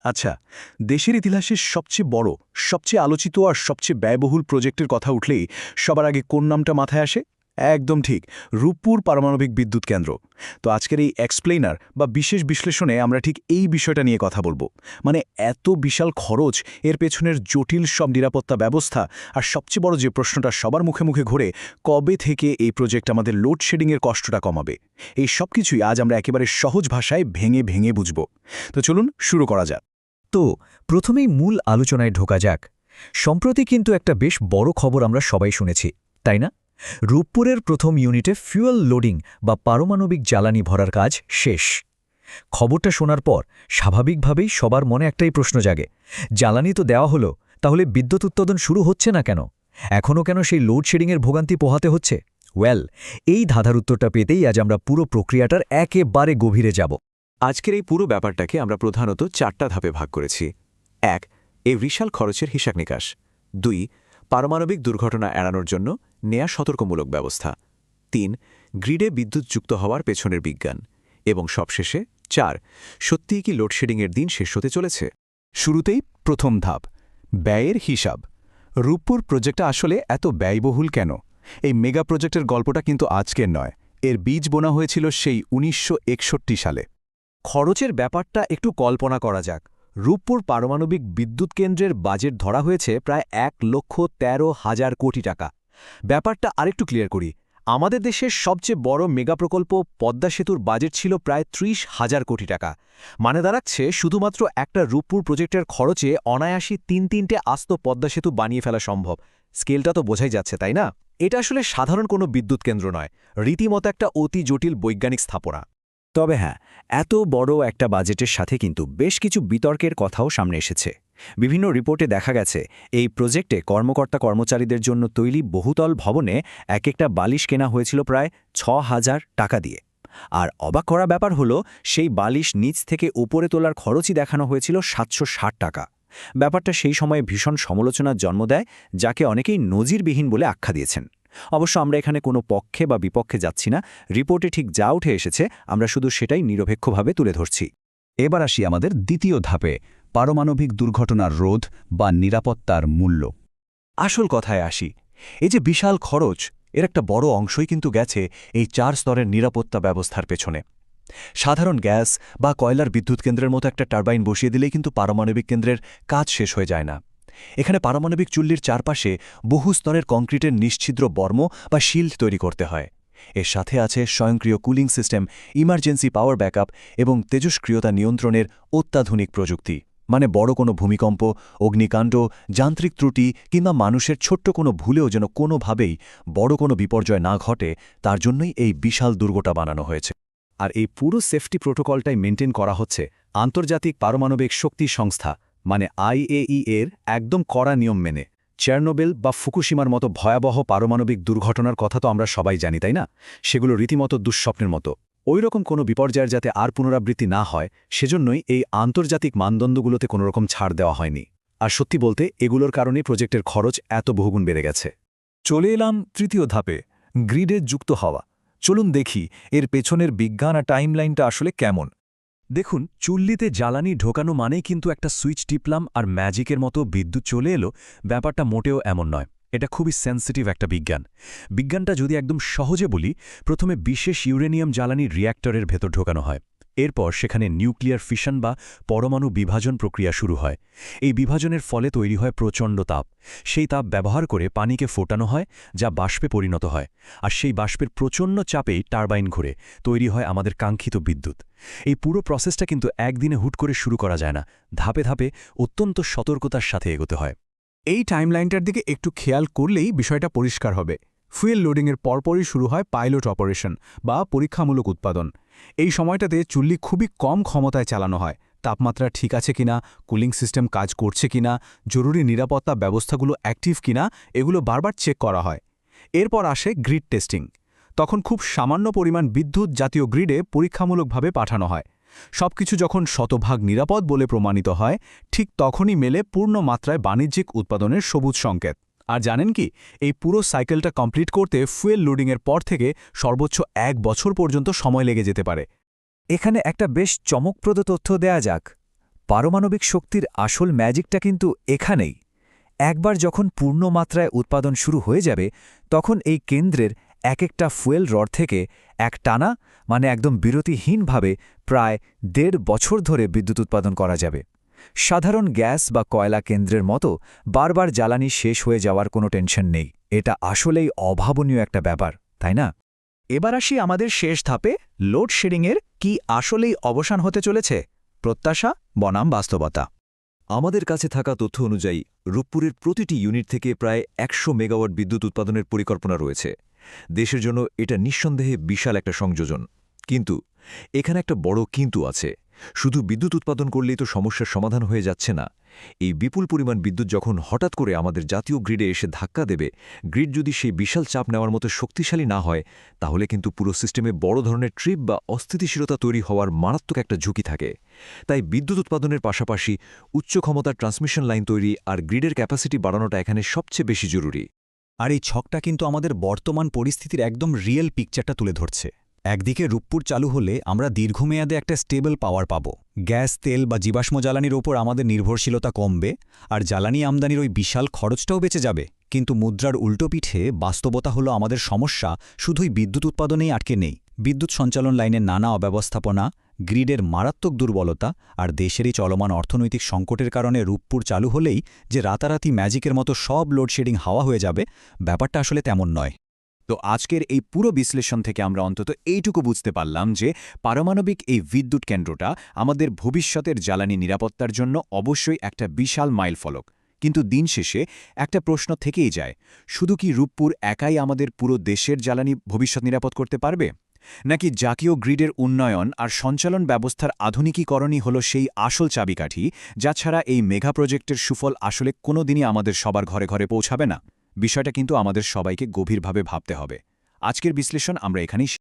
আচ্ছা, দেশের ইতিহাসের সবচেয়ে বড়, সবচেয়ে আলোচিত আর সবচেয়ে ব্যয়বহুল প্রজেক্টের কথা উঠলেই সবার আগে কোন নামটা মাথায় আসে? একদম ঠিক, রূপপুর পারমাণবিক বিদ্যুৎ কেন্দ্র। তো আজকের এই এক্সপ্লেইনার বা বিশেষ বিশ্লেষণে আমরা ঠিক এই বিষয়টা নিয়ে কথা বলবো। মানে এত বিশাল খরচ, এর পেছনের জটিল সব নিরাপত্তা ব্যবস্থা, আর সবচেয়ে বড় যে প্রশ্নটা সবার মুখে মুখে ঘোরে, কবে থেকে এই প্রজেক্ট আমাদের লোডশেডিংয়ের কষ্টটা কমাবে? এই সব কিছুই আজ আমরা একেবারে সহজ ভাষায় ভেঙে ভেঙে বুঝব। তো চলুন শুরু করা যাক। তো প্রথমেই মূল আলোচনায় ঢোকা যাক। সম্প্রতি কিন্তু একটা বেশ বড় খবর আমরা সবাই শুনেছি, তাই না? রূপপুরের প্রথম ইউনিটে ফুয়েল লোডিং বা পারমাণবিক জ্বালানি ভরার কাজ শেষ। খবরটা শোনার পর স্বাভাবিকভাবেই সবার মনে একটাই প্রশ্ন জাগে, জ্বালানি তো দেওয়া হলো, তাহলে বিদ্যুৎ উৎপাদন শুরু হচ্ছে না কেন? এখনও কেন সেই লোডশেডিংয়ের ভোগান্তি পোহাতে হচ্ছে? এই ধাঁধার উত্তরটা পেতেই আজ আমরা পুরো প্রক্রিয়াটার একেবারে গভীরে যাব। আজকের এই পুরো ব্যাপারটাকে আমরা প্রধানত 4টা ধাপে ভাগ করেছি। 1. এই বিশাল খরচের হিসাব নিকাশ। 2. পারমাণবিক দুর্ঘটনা এড়ানোর জন্য নেয়া সতর্কমূলক ব্যবস্থা। 3. গ্রিডে বিদ্যুৎ যুক্ত হওয়ার পেছনের বিজ্ঞান। এবং সবশেষে 4. সত্যিই কি লোডশেডিংয়ের দিন শেষ হতে চলেছে? শুরুতেই প্রথম ধাপ, ব্যয়ের হিসাব। রূপপুর প্রজেক্টটা আসলে এত ব্যয়বহুল কেন? এই মেগা প্রজেক্টের গল্পটা কিন্তু আজকের নয়, এর বীজ বোনা হয়েছিল সেই 1961 সালে। খরচের ব্যাপারটা একটু কল্পনা করা যাক। রূপপুর পারমাণবিক বিদ্যুৎ কেন্দ্রের বাজেট ধরা হয়েছে প্রায় 1,13,000 কোটি টাকা। ব্যাপারটা আরেকটু ক্লিয়ার করি, আমাদের দেশের সবচেয়ে বড় মেগা প্রকল্প পদ্মা সেতুর বাজেট ছিল প্রায় 30,000 কোটি টাকা। মানে দাঁড়াচ্ছে শুধুমাত্র একটা রূপপুর প্রজেক্টের খরচে অনায়াসী তিনটে আস্ত পদ্মা সেতু বানিয়ে ফেলা সম্ভব। স্কেলটা তো বোঝাই যাচ্ছে, তাই না? এটা আসলে সাধারণ কোনো বিদ্যুৎ কেন্দ্র নয়, রীতিমতো একটা অতি জটিল বৈজ্ঞানিক স্থাপনা। তবে হ্যাঁ, এত বড় একটা বাজেটের সাথে কিন্তু বেশ কিছু বিতর্কের কথাও সামনে এসেছে। বিভিন্ন রিপোর্টে দেখা গেছে এই প্রজেক্টে কর্মকর্তা-কর্মচারীদের জন্য তৈরি বহুতল ভবনে এক একটা বালিশ কেনা হয়েছিল প্রায় 6,000 টাকা দিয়ে। আর অবাক করা ব্যাপার হলো, সেই বালিশ নিচ থেকে উপরে তোলার খরচই দেখানো হয়েছিল 760 টাকা। ব্যাপারটা সেই সময়ে ভীষণ সমালোচনার জন্ম দেয়, যাকে অনেকেই নজিরবিহীন বলে আখ্যা দিয়েছেন। অবশ্য আমরা এখানে কোনো পক্ষে বা বিপক্ষে যাচ্ছি না, রিপোর্টে ঠিক যা উঠে এসেছে আমরা শুধু সেটাই নিরপেক্ষভাবে তুলে ধরছি। এবার আসি আমাদের দ্বিতীয় ধাপে, পারমাণবিক দুর্ঘটনার রোধ বা নিরাপত্তার মূল্য। আসল কথায় আসি, এই যে বিশাল খরচ, এর একটা বড় অংশই কিন্তু গেছে এই 4 স্তরের নিরাপত্তা ব্যবস্থার পেছনে। সাধারণ গ্যাস বা কয়লার বিদ্যুৎ কেন্দ্রের মতো একটা টারবাইন বসিয়ে দিলেই কিন্তু পারমাণবিক কেন্দ্রের কাজ শেষ হয়ে যায় না। এখানে পারমাণবিক চুল্লির চারপাশে বহু স্তরের কংক্রিটের নিশ্ছিদ্র বর্ম বা শিল্ড তৈরি করতে হয়। এর সাথে আছে স্বয়ংক্রিয় cooling system, emergency power backup এবং তেজস্ক্রিয়তা নিয়ন্ত্রণের অত্যাধুনিক প্রযুক্তি। মানে বড় কোনো ভূমিকম্প, অগ্নিকাণ্ড, যান্ত্রিক ত্রুটি কিংবা মানুষের ছোট্ট কোনো ভুলেও যেন কোনোভাবেই বড় কোনো বিপর্যয় না ঘটে, তার জন্যই এই বিশাল দুর্গটা বানানো হয়েছে। আর এই পুরো সেফটি প্রোটোকলটাই মেনটেন করা হচ্ছে আন্তর্জাতিক পারমাণবিক শক্তি সংস্থা মানে IAEA এর একদম কড়া নিয়ম মেনে। চেরনোবিল বা ফুকুশিমার মতো ভয়াবহ পারমাণবিক দুর্ঘটনার কথা তো আমরা সবাই জানি, তাই না? সেগুলো রীতিমতো দুঃস্বপ্নের মতো। ওই রকম কোনো বিপর্যয়ের যাতে আর পুনরাবৃত্তি না হয়, সেজন্যই এই আন্তর্জাতিক মানদণ্ডগুলোতে কোনোরকম ছাড় দেওয়া হয়নি। আর সত্যি বলতে এগুলোর কারণেই প্রজেক্টের খরচ এত বহুগুণ বেড়ে গেছে। চলে এলাম তৃতীয় ধাপে, গ্রিডে যুক্ত হওয়া। চলুন দেখি এর পেছনের বিজ্ঞান আর টাইমলাইনটা আসলে কেমন। দেখুন, চুল্লিতে জ্বালানি ঢোকানো মানেই কিন্তু একটা সুইচ টিপলাম আর ম্যাজিকের মতো বিদ্যুৎ চলে এলো, ব্যাপারটা মোটেও এমন নয়। এটা খুবই সেন্সিটিভ একটা বিজ্ঞান। বিজ্ঞানটা যদি একদম সহজে বলি, প্রথমে বিশেষ ইউরেনিয়াম জ্বালানি রিয়্যাক্টরের ভেতর ঢোকানো হয়। এরপর সেখানে নিউক্লিয়ার ফিশন বা পরমাণু বিভাজন প্রক্রিয়া শুরু হয়। এই বিভাজনের ফলে তৈরি হয় প্রচণ্ড তাপ। সেই তাপ ব্যবহার করে পানিকে ফোটানো হয়, যা বাষ্পে পরিণত হয়। আর সেই বাষ্পের প্রচণ্ড চাপেই টারবাইন ঘুরে তৈরি হয় আমাদের কাঙ্ক্ষিত বিদ্যুৎ। এই পুরো প্রসেসটা কিন্তু একদিনে হুট করে শুরু করা যায় না, ধাপে ধাপে অত্যন্ত সতর্কতার সাথে এগোতে হয়। এই টাইমলাইনটার দিকে একটু খেয়াল করলেই বিষয়টা পরিষ্কার হবে। ফুয়েল লোডিংয়ের পরপরই শুরু হয় পাইলট অপারেশন বা পরীক্ষামূলক উৎপাদন। এই সময়টাতে চুল্লি খুবই কম ক্ষমতায় চালানো হয়। তাপমাত্রা ঠিক আছে কিনা, কুলিং সিস্টেম কাজ করছে কিনা, জরুরি নিরাপত্তা ব্যবস্থাগুলো অ্যাক্টিভ কিনা, এগুলো বারবার চেক করা হয়। এরপর আসে গ্রিড টেস্টিং। তখন খুব সামান্য পরিমাণ বিদ্যুৎ জাতীয় গ্রিডে পরীক্ষামূলকভাবে পাঠানো হয়। সবকিছু যখন শতভাগ নিরাপদ বলে প্রমাণিত হয়, ঠিক তখনই মেলে পূর্ণ মাত্রায় বাণিজ্যিক উৎপাদনের সবুজ সংকেত। আর জানেন কি, এই পুরো সাইকেলটা কমপ্লিট করতে ফুয়েল লোডিংয়ের পর থেকে সর্বোচ্চ 1 বছর পর্যন্ত সময় লেগে যেতে পারে। এখানে একটা বেশ চমকপ্রদ তথ্য দেয়া যাক। পারমাণবিক শক্তির আসল ম্যাজিকটা কিন্তু এখানেই। একবার যখন পূর্ণ মাত্রায় উৎপাদন শুরু হয়ে যাবে তখন এই কেন্দ্রের এক একটা ফুয়েল রড থেকে এক টানা মানে একদম বিরতিহীনভাবে প্রায় ১.৫ বছর ধরে বিদ্যুৎ উৎপাদন করা যাবে। সাধারণ গ্যাস বা কয়লা কেন্দ্রের মতো বারবার জ্বালানি শেষ হয়ে যাওয়ার কোনো টেনশন নেই। এটা আসলেই অভাবনীয় একটা ব্যাপার, তাই না? এবার আসি আমাদের শেষ ধাপে, লোডশেডিংয়ের কি আসলেই অবসান হতে চলেছে? প্রত্যাশা বনাম বাস্তবতা। আমাদের কাছে থাকা তথ্য অনুযায়ী রূপপুরের প্রতিটি ইউনিট থেকে প্রায় ১০০ মেগাওয়াট বিদ্যুৎ উৎপাদনের পরিকল্পনা রয়েছে। দেশের জন্য এটা নিঃসন্দেহে বিশাল একটা সংযোজন। কিন্তু এখানে একটা বড় কিন্তু আছে। শুধু বিদ্যুৎ উৎপাদন করলেই তো সমস্যার সমাধান হয়ে যাচ্ছে না। এই বিপুল পরিমাণ বিদ্যুৎ যখন হঠাৎ করে আমাদের জাতীয় গ্রিডে এসে ধাক্কা দেবে, গ্রিড যদি সেই বিশাল চাপ নেওয়ার মতো শক্তিশালী না হয়, তাহলে কিন্তু পুরো সিস্টেমে বড় ধরনের ট্রিপ বা অস্থিতিশীলতা তৈরি হওয়ার মারাত্মক একটা ঝুঁকি থাকে। তাই বিদ্যুৎ উৎপাদনের পাশাপাশি উচ্চ ক্ষমতার ট্রান্সমিশন লাইন তৈরি আর গ্রিডের ক্যাপাসিটি বাড়ানোটা এখানে সবচেয়ে বেশি জরুরি। আর এই ছকটা কিন্তু আমাদের বর্তমান পরিস্থিতির একদম রিয়েল পিকচারটা তুলে ধরছে। একদিকে রূপপুর চালু হলে আমরা দীর্ঘমেয়াদে একটা স্টেবল পাওয়ার পাব। গ্যাস, তেল বা জীবাশ্ম জ্বালানির ওপর আমাদের নির্ভরশীলতা কমবে, আর জ্বালানি আমদানির ওই বিশাল খরচটাও বেঁচে যাবে। কিন্তু মুদ্রার উল্টো পিঠে বাস্তবতা হলো আমাদের সমস্যা শুধুই বিদ্যুৎ উৎপাদনেই আটকে নেই। বিদ্যুৎ সঞ্চালন লাইনের নানা অব্যবস্থাপনা, গ্রিডের মারাত্মক দুর্বলতা আর দেশেরই চলমান অর্থনৈতিক সংকটের কারণে রূপপুর চালু হলেই যে রাতারাতি ম্যাজিকের মতো সব লোডশেডিং হাওয়া হয়ে যাবে, ব্যাপারটা আসলে তেমন নয়। তো আজকের এই পুরো বিশ্লেষণ থেকে আমরা অন্তত এইটুকু বুঝতে পারলাম যে পারমাণবিক এই বিদ্যুৎ কেন্দ্রটা আমাদের ভবিষ্যতের জ্বালানি নিরাপত্তার জন্য অবশ্যই একটা বিশাল মাইলফলক। কিন্তু দিন শেষে একটা প্রশ্ন থেকেই যায়, শুধু কি রূপপুর একাই আমাদের পুরো দেশের জ্বালানি ভবিষ্যৎ নিরাপদ করতে পারবে? নাকি জাতীয় গ্রিডের উন্নয়ন আর সঞ্চালন ব্যবস্থার আধুনিকীকরণই হলো সেই আসল চাবিকাঠি, যা ছাড়া এই মেগা প্রজেক্টের সুফল আসলে কোনোদিনই আমাদের সবার ঘরে ঘরে পৌঁছাবে না? বিষয়টা কিন্তু আমাদের সবাইকে গভীরভাবে ভাবতে হবে। আজকের বিশ্লেষণ আমরা এখানেই